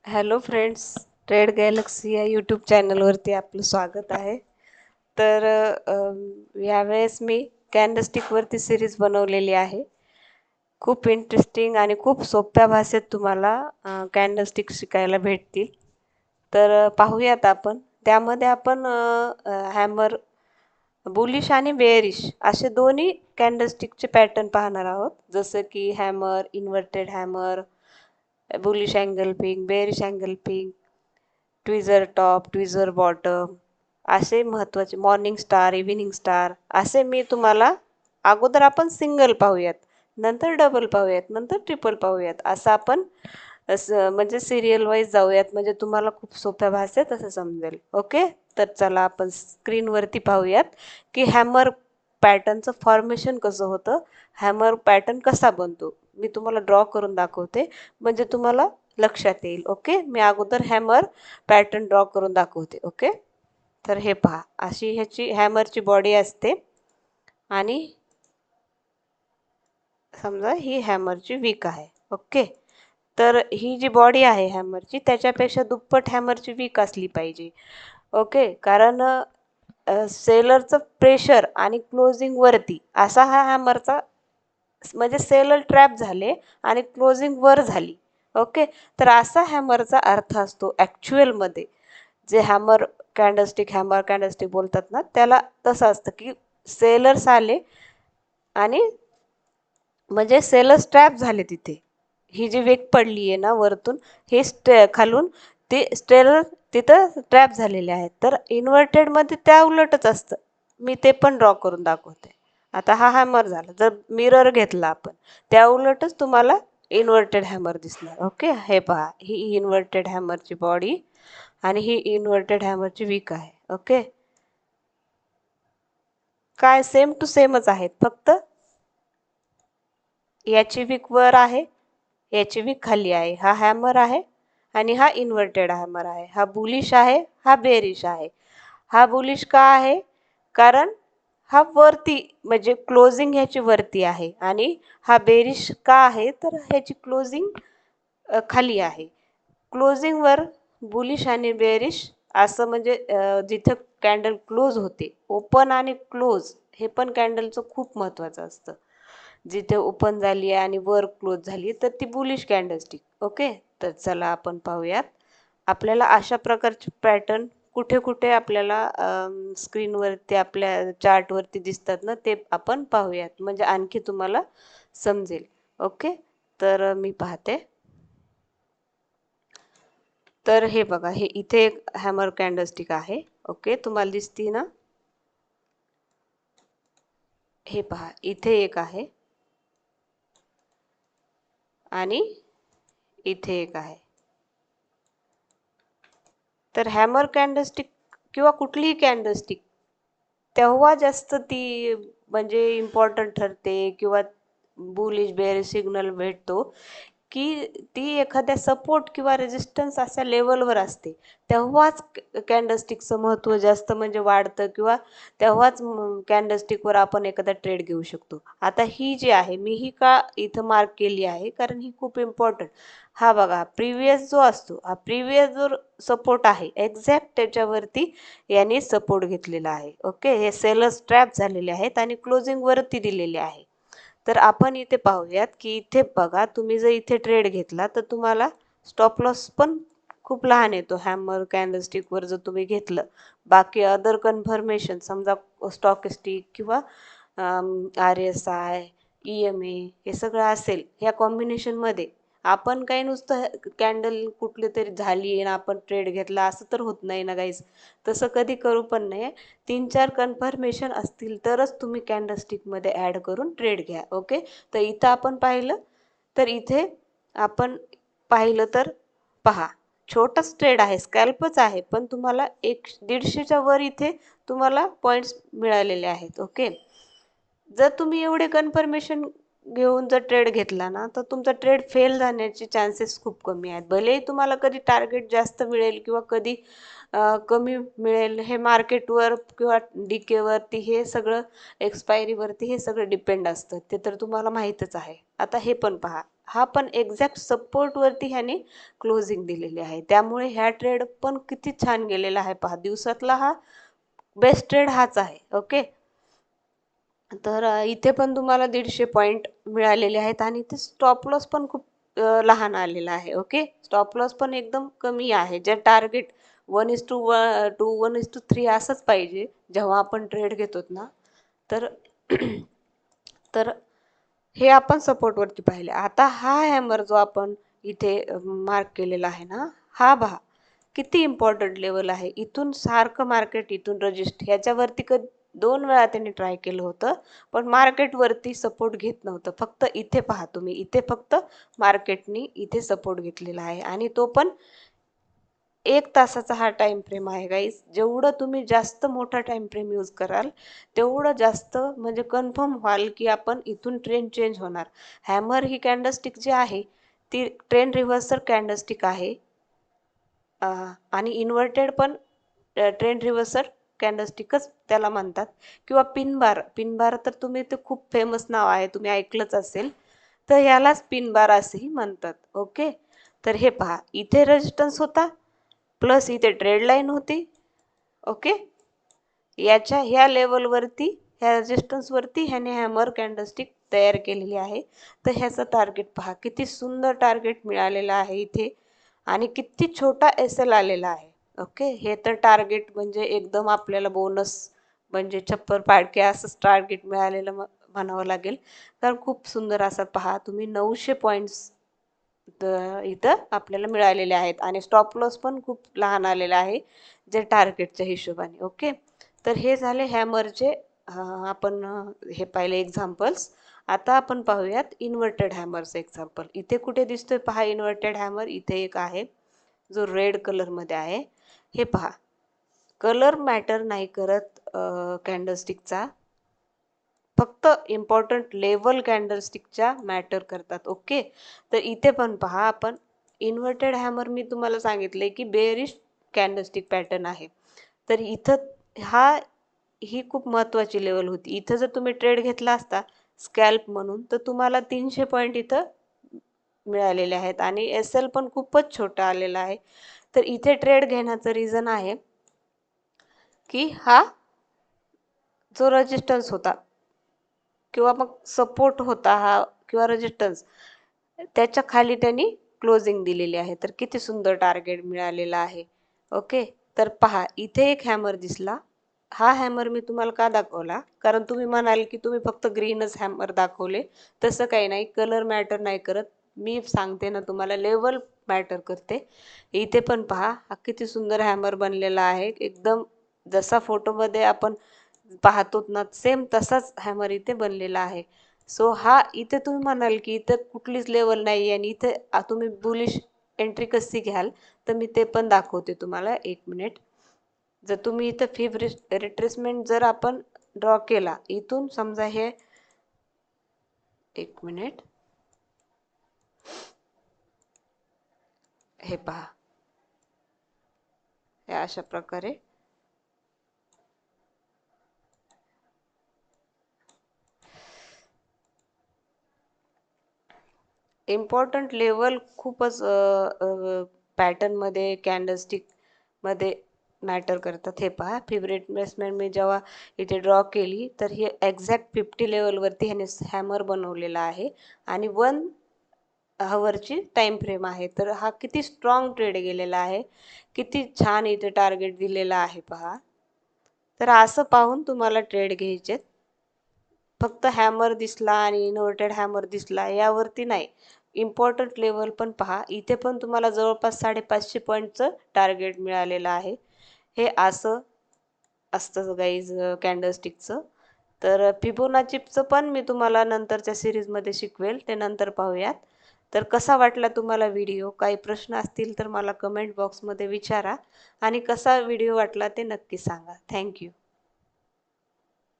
Hello friends, trade Galaxy या YouTube चॅनलवरती आपलं स्वागत आहे. तर यावेळेस मी कॅन्डलस्टिकवरती सिरीज बनवलेली आहे. खूप इंटरेस्टिंग आणि खूप सोप्या भाषेत तुम्हाला कॅन्डलस्टिक शिकायला भेटतील. तर पाहूयात आपण. त्यामध्ये आपण हॅमर, बुलिश आणि बेअरिश असे दोन्ही कॅन्डलस्टिकचे पॅटर्न पाहणार आहोत. जसं की hammer, inverted hammer, bullish angle पिंग, बेअरिश अँगल पिंग, ट्विझर टॉप, ट्विझर बॉटम असे महत्त्वाचे, मॉर्निंग स्टार, इव्हिनिंग स्टार असे मी तुम्हाला अगोदर आपण सिंगल पाहूयात, नंतर डबल पाहूयात, नंतर ट्रिपल पाहूयात. असं आपण म्हणजे सिरियल वाईज जाऊयात, म्हणजे तुम्हाला खूप सोप्या भाषेत असं समजेल. ओके, तर चला आपण स्क्रीनवरती पाहूयात की हॅमर पॅटर्नचं फॉर्मेशन कसं होतं, हॅमर पॅटर्न कसा बनतो. मी तुम्हाला ड्रॉ करून दाखवते म्हणजे तुम्हाला लक्षात येईल. ओके, मी अगोदर हॅमर पॅटर्न ड्रॉ करून दाखवते. ओके, तर हे पहा, अशी ह्याची हॅमरची बॉडी असते आणि समजा ही हॅमरची विक आहे. ओके, तर ही जी बॉडी आहे हॅमरची त्याच्यापेक्षा दुप्पट हॅमरची विक असली पाहिजे. ओके, कारण सेलरचं प्रेशर आणि क्लोजिंग वरती असा हा हॅमरचा, म्हणजे सेलर ट्रॅप झाले आणि क्लोजिंग वर झाली. ओके, तर असा हॅमरचा अर्थ असतो ॲक्च्युअलमध्ये. जे हॅमर कॅन्डलस्टिक बोलतात ना, त्याला तसं असतं की सेलर्स आले आणि म्हणजे सेलर्स ट्रॅप झाले तिथे. ही जी वेग पडली आहे ना वरतून, हे खालून ते स्टेलर तिथं ट्रॅप झालेले आहेत. तर इन्व्हर्टेडमध्ये त्या उलटच असतं. मी ते पण ड्रॉ करून दाखवते. आता हा हॅमर झाला. जर मिरर घेतला आपण, त्या उलटच तुम्हाला इन्व्हर्टेड हॅमर दिसणार. ओके, हे पहा, ही इन्व्हर्टेड हॅमरची बॉडी आणि ही इन्व्हर्टेड हॅमरची विक आहे. ओके, काय सेम टू सेमच आहेत, फक्त याची विक वर आहे, याची विक खाली आहे. हा हॅमर आहे आणि हा इन्व्हर्टेड हॅमर आहे. हा बुलिश आहे, हा बेरिश आहे. हा बुलिश का आहे, कारण हा वरती, म्हणजे क्लोजिंग ह्याची वरती आहे. आणि हा बेरिश का आहे, तर ह्याची क्लोजिंग खाली आहे. क्लोजिंगवर बुलिश आणि बेरिश असं, म्हणजे जिथं कॅन्डल क्लोज होते, ओपन आणि क्लोज हे पण कॅन्डलचं खूप महत्त्वाचं असतं. जिथे ओपन झाली आहे आणि वर क्लोज झाली तर ती बुलिश कॅन्डलस्टिक. ओके, तर चला आपण पाहूयात. आपल्याला अशा प्रकारचे पॅटर्न कुठे कुठे आपल्याला स्क्रीनवरती आपल्या चार्टवरती दिसतात ना, ते आपण पाहूयात म्हणजे आणखी तुम्हाला समजेल. ओके, तर मी पाहते. तर हे बघा, हे इथे एक हॅमर कॅन्डलस्टिक आहे. ओके, तुम्हाला दिसती ना, हे पहा, इथे एक आहे आणि इथे एक आहे. तर हॅमर कॅन्डलस्टिक किंवा कुठलीही कॅन्डलस्टिक तेव्हा जास्त ती म्हणजे इम्पॉर्टंट ठरते किंवा बुलिश बेअरिश सिग्नल भेटतो की ती एखाद्या सपोर्ट किंवा रेजिस्टन्स अशा लेवलवर असते. तेव्हाच कॅन्डलस्टिकचं महत्त्व जास्त म्हणजे वाढतं, किंवा तेव्हाच कॅन्डलस्टिकवर आपण एखादा ट्रेड घेऊ शकतो. आता ही जी आहे, मी ही का इथं मार्क केली आहे, कारण ही खूप इम्पॉर्टंट. हा बघा, प्रिव्हियस जो असतो, हा प्रिव्हियस जो सपोर्ट आहे एक्झॅक्ट त्याच्यावरती याने सपोर्ट घेतलेला आहे. ओके, हे सेलर्स ट्रॅप झालेले आहेत आणि क्लोजिंग वरती दिलेले आहे. तर आपण इथे पाहूयात की इथे बघा, तुम्ही जर इथे ट्रेड घेतला तर तुम्हाला स्टॉप लॉस पण खूप लहान येतो. हॅमर कॅन्डलस्टिकवर जर तुम्ही घेतलं, बाकी अदर कन्फर्मेशन समजा स्टॉकिस्टिक किंवा RSI, EMA हे सगळं असेल, ह्या कॉम्बिनेशनमध्ये आपण काही नुसतं कॅन्डल कुठली तरी झाली आणि आपण ट्रेड घेतला असं तर होत नाही ना गाईज. तसं कधी करू पण नाही. 3-4 कन्फर्मेशन असतील तरच तुम्ही कॅन्डलस्टिकमध्ये ॲड करून ट्रेड घ्या. ओके, तर इथं आपण पाहिलं, तर इथे आपण पाहिलं तर पहा, छोटाच ट्रेड आहे, स्कॅल्पच आहे, पण तुम्हाला 150च्या वर इथे तुम्हाला पॉईंट्स मिळालेले आहेत. ओके, जर तुम्ही एवढे कन्फर्मेशन घेऊन जर ट्रेड घेतला ना तर तुमचा ट्रेड फेल जाण्याचे चान्सेस खूप कमी आहेत. भलेही तुम्हाला कधी टार्गेट जास्त मिळेल किंवा कधी कमी मिळेल, हे मार्केटवर किंवा डीकेवरती हे सगळं एक्सपायरीवरती हे सगळं डिपेंड असतं, ते तर तुम्हाला माहीतच आहे. आता हे पण पहा, हा पण एक्झॅक्ट सपोर्टवरती ह्याने क्लोजिंग दिलेली आहे, त्यामुळे ह्या ट्रेड पण किती छान गेलेला आहे पहा. दिवसातला हा बेस्ट ट्रेड हाच आहे. ओके, तर इथे पण तुम्हाला 150 पॉईंट मिळालेले आहेत आणि इथे स्टॉप लॉस पण खूप लहान आलेला आहे. ओके, स्टॉप लॉस पण एकदम कमी आहे. जे टार्गेट 1:2 1:3 असंच पाहिजे जेव्हा आपण ट्रेड घेतो ना. तर तर हे आपण सपोर्टवरती पाहिले. आता हा हॅमर जो आपण इथे मार्क केलेला आहे ना, हा पहा किती इम्पॉर्टंट लेवल आहे. इथून सारखं मार्केट इथून रजिस्ट ह्याच्यावरती 2 वेळा त्यांनी ट्राय केलं होतं, पण मार्केटवरती सपोर्ट घेत नव्हतं. फक्त इथे पहा तुम्ही, इथे फक्त मार्केटनी इथे सपोर्ट घेतलेला आहे आणि तो पण 1 तासाचा हा टाइम फ्रेम आहे गाईज. जेवढं तुम्ही जास्त मोठा टाइम फ्रेम यूज कराल तेवढं जास्त म्हणजे कन्फर्म व्हाल की आपण इथून ट्रेंड चेंज होणार. हॅमर ही कॅन्डलस्टिक जी आहे ती ट्रेंड रिव्हर्सर कॅन्डलस्टिक आहे आणि इन्व्हर्टेड पण ट्रेंड रिव्हर्सर कॅन्डलस्टिकच त्याला म्हणतात किंवा पिनबार. पिनबार तर तुम्ही ते खूप फेमस नाव आहे, तुम्ही ऐकलंच असेल. तर ह्यालाच पिनबार असेही म्हणतात. ओके, तर हे पहा इथे रेजिस्टन्स होता प्लस इथे ट्रेड लाईन होती. ओके, याच्या ह्या लेवलवरती ह्या रेजिस्टन्सवरती ह्याने हॅमर कॅन्डलस्टिक तयार केलेली आहे. तर ह्याचं टार्गेट पहा, किती सुंदर टार्गेट मिळालेलं आहे इथे आणि किती छोटा एल आलेला आहे. ओके, हे तर टार्गेट म्हणजे एकदम आपल्याला बोनस म्हणजे छप्पर पाडके असंच टार्गेट मिळालेलं म्हणावं लागेल. कारण खूप सुंदर असं पहा तुम्ही 900 पॉईंट्स इथं आपल्याला मिळालेले आहेत आणि स्टॉप लॉस पण खूप लहान आलेला आहे जे टार्गेटच्या हिशोबाने. ओके, तर हे झाले हॅमरचे आपण हे पाहिले एक्झाम्पल्स. आता आपण पाहूयात इन्व्हर्टेड हॅमरचं एक्झाम्पल. इथे कुठे दिसतोय पहा इन्व्हर्टेड हॅमर, इथे एक आहे जो रेड कलरमध्ये आहे. हे पहा, कलर मॅटर नाही करत कॅन्डलस्टिकचा, फक्त इम्पॉर्टंट लेवल कॅन्डलस्टिकच्या मॅटर करतात. ओके, तर इथे पण पहा आपण इन्व्हर्टेड हॅमर मी तुम्हाला सांगितले की बेरिश कॅन्डलस्टिक पॅटर्न आहे. तर इथं ही खूप महत्त्वाची लेवल होती. इथं जर तुम्ही ट्रेड घेतला असता स्कॅल्प म्हणून तर तुम्हाला 300 पॉईंट इथं मिळालेले आहेत आणि एल पण खूपच छोटा आलेला आहे. तर इथे ट्रेड घेण्याचं रिझन आहे की हा जो रेजिस्टन्स होता किंवा मग सपोर्ट होता हा किंवा रेजिस्टन्स, त्याच्या खाली त्यांनी क्लोजिंग दिलेली आहे. तर किती सुंदर टार्गेट मिळालेला आहे. ओके, तर पहा इथे एक हॅमर दिसला. हा हॅमर मी तुम्हाला का दाखवला, कारण तुम्ही म्हणाल की तुम्ही फक्त ग्रीनच हॅमर दाखवले. तसं काही नाही, कलर मॅटर नाही करत. मी सांगते ना तुम्हाला, लेवल मॅटर करते. इथे पण पहा हा किती सुंदर हॅमर बनलेला आहे, एकदम जसा फोटोमध्ये आपण पाहतो ना सेम तसाच हॅमर इथे बनलेला आहे. सो हा इथे तुम्ही म्हणाल की इथं कुठलीच लेवल नाही आणि इथे तुम्ही बुलिश एंट्री कशी घ्याल, तर मी ते पण दाखवते तुम्हाला. 1 मिनिट. जर तुम्ही इथं फिब रिट्रेसमेंट जर आपण ड्रॉ केला इथून, समजा हे 1 मिनिट, हे पहा हे अशा प्रकारे इम्पॉर्टंट लेवल खूपच पॅटर्नमध्ये कॅन्डलस्टिकमध्ये मॅटर करतात. हे पहा फेवरेट इन्व्हेस्टमेंट मी जेव्हा इथे ड्रॉ केली तर हे एक्झॅक्ट 50 लेवलवरती ह्याने हॅमर बनवलेला आहे आणि 1 हवरची टाईम फ्रेम आहे. तर हा किती स्ट्रॉंग ट्रेड गेलेला आहे, किती छान इथे टार्गेट दिलेला आहे पहा. तर असं पाहून तुम्हाला ट्रेड घ्यायचे. फक्त हॅमर दिसला आणि इन्व्हर्टेड हॅमर दिसला यावरती नाही, इम्पॉर्टंट लेवल पण पहा. इथे पण तुम्हाला जवळपास 550 पॉईंटचं टार्गेट मिळालेलं आहे. हे असं असतं गाईज कॅन्डलस्टिकचं. तर फिबोनाचीचं पण मी तुम्हाला नंतरच्या सिरीजमध्ये शिकवेल, ते नंतर पाहूयात. तर कसा वाटला तुम्हाला व्हिडिओ? काही प्रश्न असतील तर मला कमेंट बॉक्समध्ये विचारा आणि कसा व्हिडिओ वाटला ते नक्की सांगा. थँक्यू.